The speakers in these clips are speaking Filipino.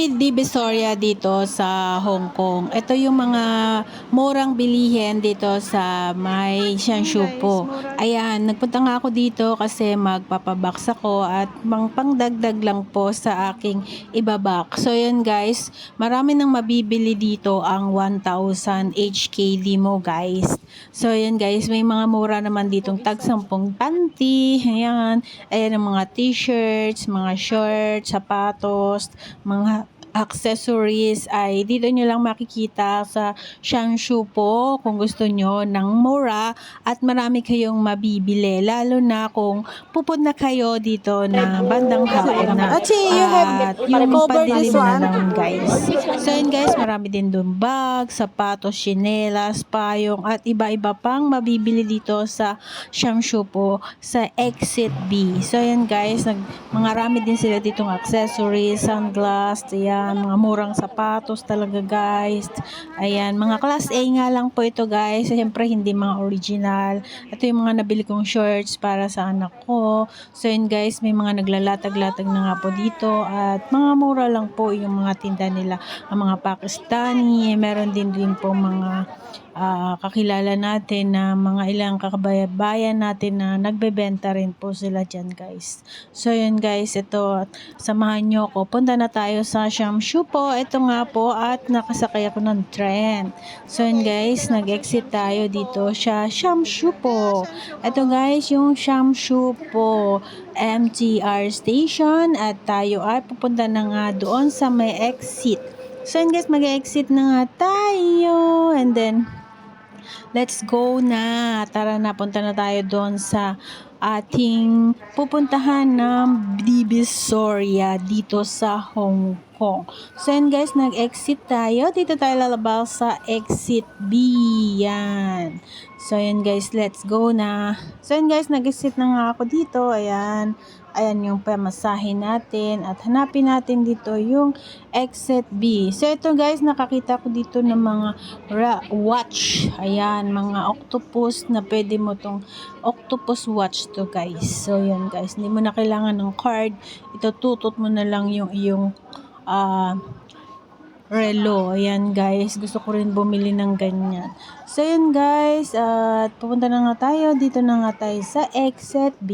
may Divisoria dito sa Hong Kong. Ito yung mga murang bilihin dito sa may Shanshupo. Ayan, nagpunta nga ako dito kasi magpapabox ako at pangdagdag lang po sa aking ibabak. So yun guys, marami nang mabibili dito ang 1,000 HKD mo guys. So yun guys, may mga mura naman ditong tag 10 panty. Ayan, ayan ang mga t-shirts, mga shorts, sapatos, mga accessories ay dito nyo lang makikita sa Shanshu po kung gusto nyo ng mura at marami kayong mabibili lalo na kung pupunta kayo dito na bandang hapon na at yung padilim na naman guys. So yun guys, marami din doon bag, sapatos, chinelas, payong at iba-iba pang mabibili dito sa Shanshu po sa Exit B. So yun guys, mga rami din sila ditong accessories, sunglass, ayan, mga murang sapatos talaga guys. Ayan, mga class A nga lang po ito guys. Siyempre hindi mga original. Ito yung mga nabili kong shorts para sa anak ko. So yun guys, may mga naglalatag-latag na nga po dito at mga mura lang po yung mga tinda nila. Ang mga Pakistani, meron din po mga kakilala natin na mga ilang kakabayan natin na nagbebenta rin po sila dyan guys. So yun guys, ito samahan nyo ko. Punta na tayo sa Shanshu po. Ito nga po at nakasakay ako ng tren. So yun guys, nag-exit tayo dito sa Shanshu po. Ito guys, yung Shanshu po MTR station at tayo ay pupunta na nga doon sa may exit. So yun guys, mag-exit na nga tayo and then let's go na. Tara na, punta na tayo doon sa ating pupuntahan ng Divisoria dito sa Hong Kong. So yun guys, nag-exit tayo. Dito tayo lalabas sa exit B. Yan. So yun guys, let's go na. So yun guys, nag-exit na nga ako dito. Ayan. Ayan yung pamasahin natin at hanapin natin dito yung exit B. So ito guys, nakakita ko dito ng mga watch. Ayan, mga octopus na pwede mo tong octopus watch to guys. So yan guys, hindi mo na kailangan ng card. Itututot mo na lang yung iyong relo. Ayan guys, gusto ko rin bumili ng ganyan. So yun guys, at pupunta na nga tayo. Dito na nga tayo sa exit B.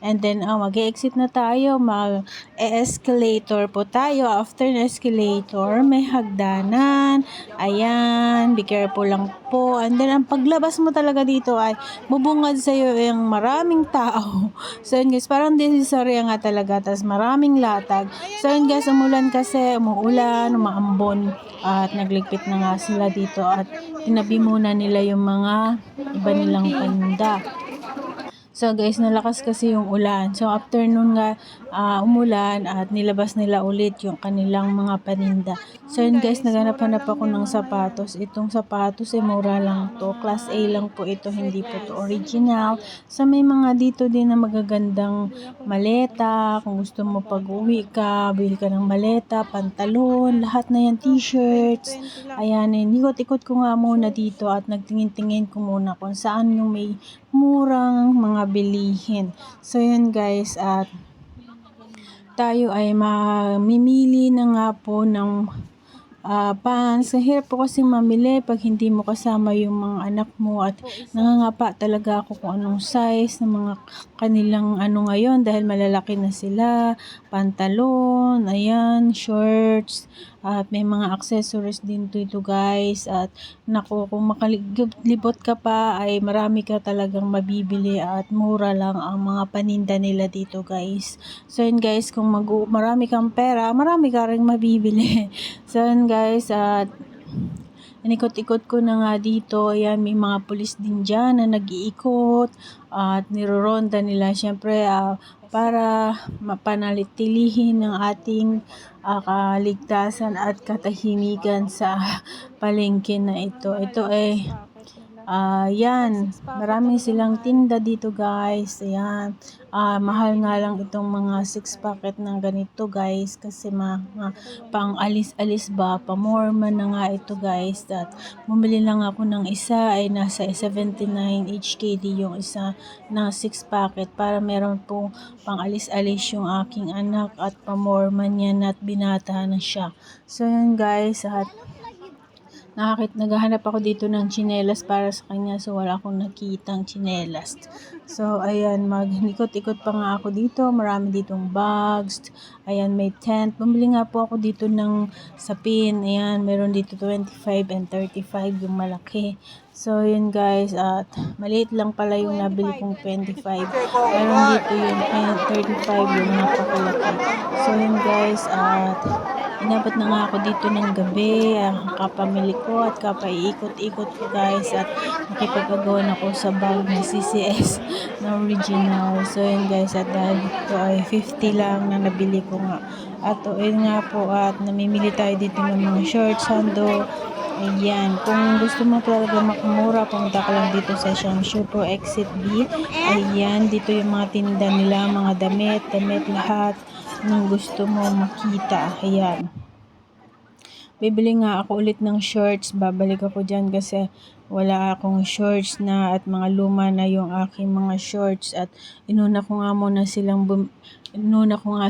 And then mag-exit na tayo. Mag-escalator po tayo. After na escalator, may hagdanan. Ayan, be careful lang po. And then ang paglabas mo talaga dito ay bubungad sa'yo yung maraming tao. So yun guys, parang Divisoria nga talaga. Tapos maraming latag. So yun guys, umulan kasi, umuulan, umaambon. At nagligpit na nga sila dito at tinabi muna nila yung mga iba nilang paninda. So guys, nalakas kasi yung ulan. So after nun nga umulan at nilabas nila ulit yung kanilang mga paninda. So yun guys, naghanap-hanap ako ng sapatos. Itong sapatos ay mura lang to. Class A lang po ito, hindi po to original. So may mga dito din na magagandang maleta. Kung gusto mo pag-uwi ka, bili ka ng maleta, pantalon, lahat na yan, t-shirts. Ayan, ikot-ikot ko nga muna dito at nagtingin-tingin ko muna kung saan yung may murang mga bilihin. So yun guys, at tayo ay mamimili na nga po ng pants. Hirap po kasi mamili pag hindi mo kasama yung mga anak mo at nangangapa talaga ako kung anong size ng mga kanilang ngayon dahil malalaki na sila. Pantalon, ayan, shorts, at may mga accessories din dito guys. At naku, kung makalibot ka pa ay marami ka talagang mabibili at mura lang ang mga paninda nila dito guys. So yun guys, kung marami kang pera, marami ka rin mabibili. So yun guys, at inikot-ikot ko na nga dito. Ayan, may mga pulis din dyan na nag-iikot at niroronda nila syempre para mapanatilihin ng ating kaligtasan at katahimikan sa palengke na ito. Ito ay Yan, marami silang tinda dito guys. Ayan, mahal nga lang itong mga 6 packet ng ganito guys kasi pang alis-alis ba, pa-Mormon na nga ito guys. At bumili lang ako ng isa ay nasa 79 HKD yung isa na 6 packet para meron pong pang alis-alis yung aking anak at pa-Mormon yan at binata na siya. So yun guys, at naghahanap ako dito ng tsinelas para sa kanya, so wala akong nakitang tsinelas. So ayan, magnikot-ikot pa nga ako dito, marami ditong bags, ayan may tent. Bumili nga po ako dito ng sapin, ayan meron dito 25 and 35 yung malaki. So yun guys, at maliit lang pala yung nabili kong 25. Meron dito yung 35 yung napakalaki. So yun guys, at inabot na nga ako dito ng gabi, kapamili ko at kapaiikot-ikot ko guys, at nakipag-agawan ako sa bag ng CCS na original. So yun guys, at dahil ito ay 50 lang na nabili ko nga. At yun nga po, at namimili tayo dito ng mga shorts, sando. Ayan, kung gusto mo talaga makamura, pumunta ka lang dito sa Shangshu po Exit B. Ayan, dito yung mga tinda nila, mga damit lahat ng gusto mo makita. Ayan. Bibili nga ako ulit ng shorts, babalik ako dyan kasi wala akong shorts na at mga luma na yung aking mga shorts, at inuna ko nga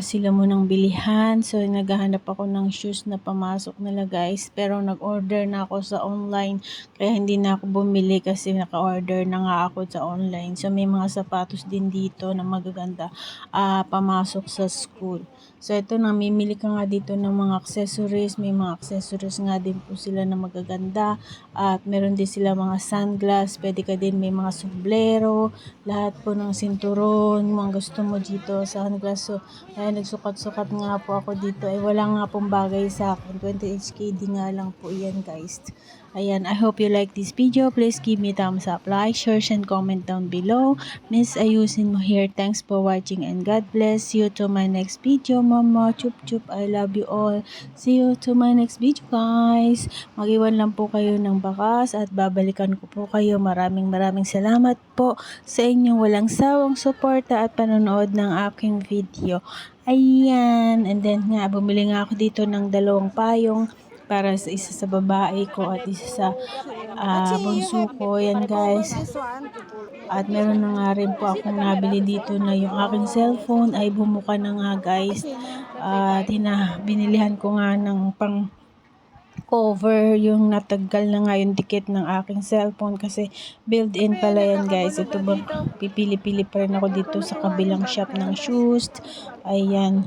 sila munang bilihan. So naghahanap ako ng shoes na pamasok nila guys, pero nag-order na ako sa online kaya hindi na ako bumili kasi naka-order na nga ako sa online. So may mga sapatos din dito na magaganda pamasok sa school. So ito, namimili ka nga dito ng mga accessories, may mga accessories nga din po sila na magaganda, at meron din sila mga sunglass, pwede ka din may mga sombrero, lahat po ng sinturon, mga gusto mo dito, sunglass. So ayan, nagsukat-sukat nga po ako dito, ay wala nga pong bagay sa akin, 20 HKD nga lang po yan guys. Ayan, I hope you like this video. Please give me thumbs up, like, share, and comment down below. Miss Ayusin mo here. Thanks for watching and God bless you to my next video. Mama, chup chup, I love you all. See you to my next video guys. Mag-iwan lang po kayo ng bakas at babalikan ko po kayo. Maraming salamat po sa inyong walang sawang suporta at panonood ng aking video. Ayan, and then nga, bumili nga ako dito ng 2 payong para sa isa sa babae ko at isa sa bunso ko. Yan guys. At meron na nga rin po akong nabili dito na yung aking cellphone ay bumuka na nga guys. At binilihan ko nga ng pang cover, yung natanggal na nga yung dikit ng aking cellphone kasi built-in pala yan guys. Ito ba, pipili-pili pa rin ako dito sa kabilang shop ng shoes. Ayan.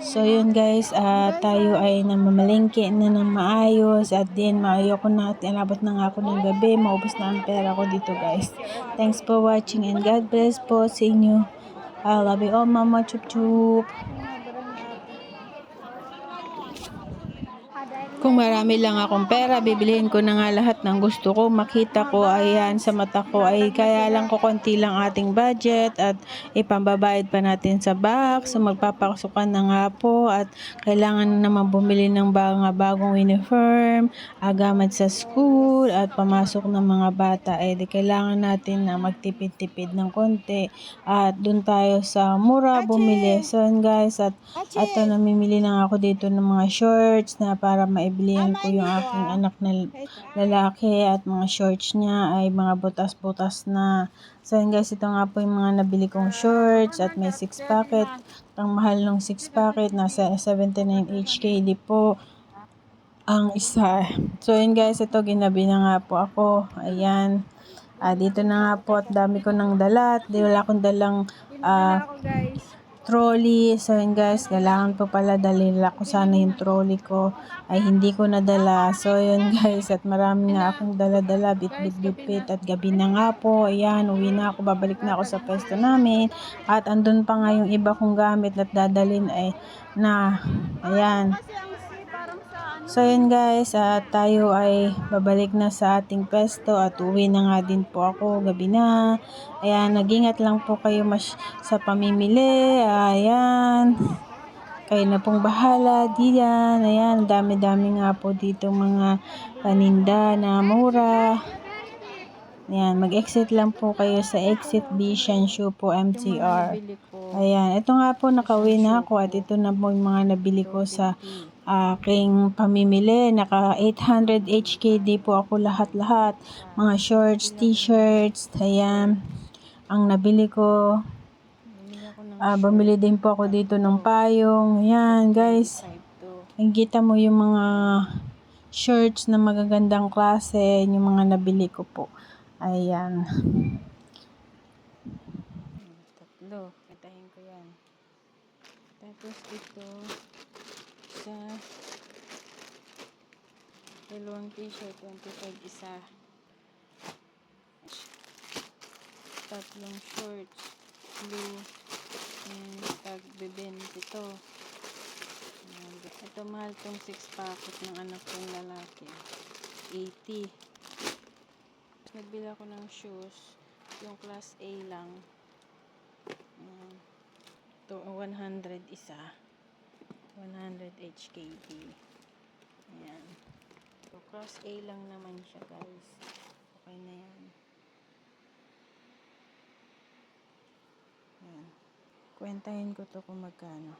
So yun guys, tayo ay namamalengke na ng maayos, at din maayoko na, inabot na nga ako ng gabi, maubos na ang pera ko dito guys. Thanks for watching and God bless po sa inyo. I love you all mama, chup chup. Kung marami lang akong pera, bibilihin ko na nga lahat ng gusto ko, makita ko, ayan, sa mata ko. Ay kaya lang ko konti lang ating budget at ipambabayad pa natin sa box. So magpapasukan na nga po at kailangan na naman bumili ng bagong uniform, gamit sa school at pamasok ng mga bata. Di kailangan natin na magtipid-tipid ng konti at dun tayo sa mura bumili. So guys, at namimili na ako dito ng mga shorts na para maibilihan ko yung aking anak na lalaki, at mga shorts niya ay mga butas-butas na. So guys, ito nga po yung mga nabili kong shorts, at may 6 packet. Ang mahal ng 6 packet, nasa 79 HKD po ang isa. So yun guys, ito ginabi na nga po ako. Ayan. Dito na nga po, at dami ko nang dala. At wala akong dalang trolley. So yun guys, kailangan po pala dalhin ko sana yung trolley ko, ay hindi ko nadala. So yun guys, at marami nga akong dala-dala, bit-bit at gabi na nga po. Ayan, uwi na ako, babalik na ako sa pwesto namin, at andun pa nga yung iba kong gamit at dadalhin ayan. So yun guys, tayo ay babalik na sa ating pwesto at uwi na nga din po ako, gabi na. Ayan, nag-ingat lang po kayo sa pamimili. Ayan, kayo na pong bahala diyan. Ayan, dami-dami nga po dito mga paninda na mura. Ayan, mag-exit lang po kayo sa exit B, Shanshu po, MTR. Ayan, ito nga po, nakauwi na ako at ito na po yung mga nabili ko sa aking pamimili. Naka 800 HKD po ako lahat-lahat. Mga shorts, t-shirts, ayan, ang nabili ko. Bumili din po ako dito ng payong. Ayan, guys. Nakikita mo yung mga shirts na magagandang klase, yung mga nabili ko po. Ayan. Tatlo. Katahin ko yan. Tapos ito sa dalawang t-shirt, 25 isa. Tatlong shorts, blue, and tag-beben ito. Ito mahal tong 6 packet ng anak kong lalaki. 80. Nagbili ako ng shoes, yung class A lang. Ito 100 isa. 100 HKD. Ayan. So, class A lang naman siya, guys. Okay na yan. Ayan. Kwentahin ko to kung magkano.